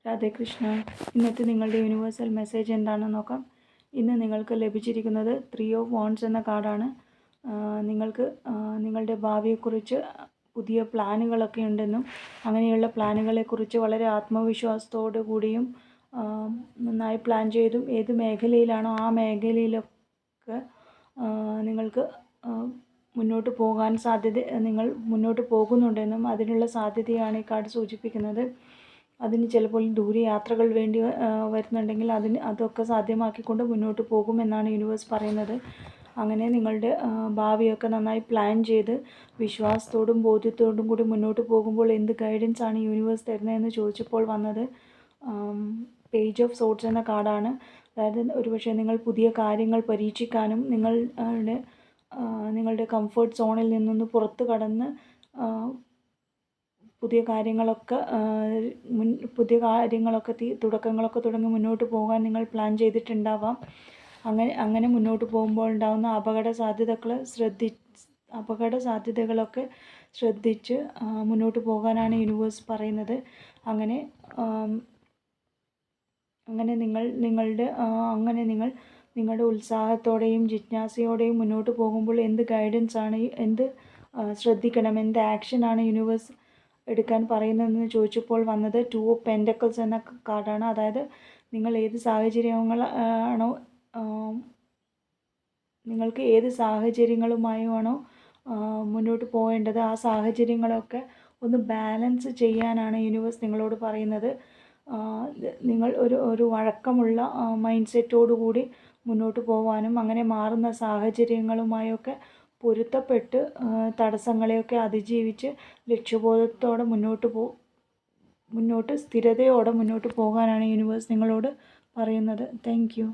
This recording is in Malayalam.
രാധേ കൃഷ്ണ. ഇന്നത്തെ നിങ്ങളുടെ യൂണിവേഴ്സൽ മെസ്സേജ് എന്താണെന്ന് നോക്കാം. ഇന്ന് നിങ്ങൾക്ക് ലഭിച്ചിരിക്കുന്നത് 3 ഓഫ് വാണ്ട്സ് എന്ന കാർഡാണ്. നിങ്ങൾക്ക് നിങ്ങളുടെ ഭാവിയെക്കുറിച്ച് പുതിയ പ്ലാനുകളൊക്കെ ഉണ്ടെന്നും അങ്ങനെയുള്ള പ്ലാനുകളെക്കുറിച്ച് വളരെ ആത്മവിശ്വാസത്തോടു കൂടിയും നന്നായി പ്ലാൻ ചെയ്തും ഏത് മേഖലയിലാണോ ആ മേഖലയിലൊക്കെ നിങ്ങൾക്ക് മുന്നോട്ട് പോകാൻ നിങ്ങൾ മുന്നോട്ട് പോകുന്നുണ്ടെന്നും അതിനുള്ള സാധ്യതയാണ് ഈ കാർഡ് സൂചിപ്പിക്കുന്നത്. അതിന് ചിലപ്പോൾ ദൂരയാത്രകൾ വേണ്ടി വരുന്നുണ്ടെങ്കിൽ അതൊക്കെ സാധ്യമാക്കിക്കൊണ്ട് മുന്നോട്ട് പോകുമെന്നാണ് യൂണിവേഴ്സ് പറയുന്നത്. അങ്ങനെ നിങ്ങളുടെ ഭാവിയൊക്കെ നന്നായി പ്ലാൻ ചെയ്ത് വിശ്വാസത്തോടും ബോധ്യത്തോടും കൂടി മുന്നോട്ട് പോകുമ്പോൾ എന്ത് ഗൈഡൻസ് ആണ് യൂണിവേഴ്സ് തരുന്നതെന്ന് ചോദിച്ചപ്പോൾ വന്നത് പേജ് ഓഫ് സോർട്സ് എന്ന കാർഡാണ്. അതായത് ഒരുപക്ഷെ നിങ്ങൾ പുതിയ കാര്യങ്ങൾ പരീക്ഷിക്കാനും നിങ്ങളുടെ കംഫർട്ട് സോണിൽ നിന്നൊന്ന് പുറത്ത് കടന്ന് പുതിയ കാര്യങ്ങളൊക്കെ തുടക്കങ്ങളൊക്കെ തുടങ്ങി മുന്നോട്ട് പോകാൻ നിങ്ങൾ പ്ലാൻ ചെയ്തിട്ടുണ്ടാവാം. അങ്ങനെ മുന്നോട്ട് പോകുമ്പോൾ ഉണ്ടാകുന്ന അപകട സാധ്യതകളൊക്കെ ശ്രദ്ധിച്ച് മുന്നോട്ട് പോകാനാണ് യൂണിവേഴ്സ് പറയുന്നത്. അങ്ങനെ നിങ്ങൾ നിങ്ങളുടെ ഉത്സാഹത്തോടെയും ജിജ്ഞാസയോടെയും മുന്നോട്ട് പോകുമ്പോൾ എന്ത് ഗൈഡൻസ് ആണ്, എന്ത് ശ്രദ്ധിക്കണം, എന്ത് ആക്ഷനാണ് യൂണിവേഴ്സ് എടുക്കാൻ പറയുന്നതെന്ന് ചോദിച്ചപ്പോൾ വന്നത് 2 ഓഫ് പെൻറ്റക്കിൾസ് എന്ന കാർഡാണ്. അതായത് നിങ്ങൾക്ക് ഏത് സാഹചര്യങ്ങളുമായാണോ മുന്നോട്ട് പോകേണ്ടത് ആ സാഹചര്യങ്ങളൊക്കെ ഒന്ന് ബാലൻസ് ചെയ്യാനാണ് യൂണിവേഴ്സ് നിങ്ങളോട് പറയുന്നത്. നിങ്ങൾ ഒരു വഴക്കമുള്ള മൈൻഡ് സെറ്റോടു കൂടി മുന്നോട്ട് പോകാനും അങ്ങനെ മാറുന്ന സാഹചര്യങ്ങളുമായൊക്കെ പൊരുത്തപ്പെട്ട് തടസ്സങ്ങളെയൊക്കെ അതിജീവിച്ച് ലക്ഷ്യബോധത്തോടെ സ്ഥിരതയോടെ മുന്നോട്ട് പോകാനാണ് യൂണിവേഴ്സ് നിങ്ങളോട് പറയുന്നത്. Thank you.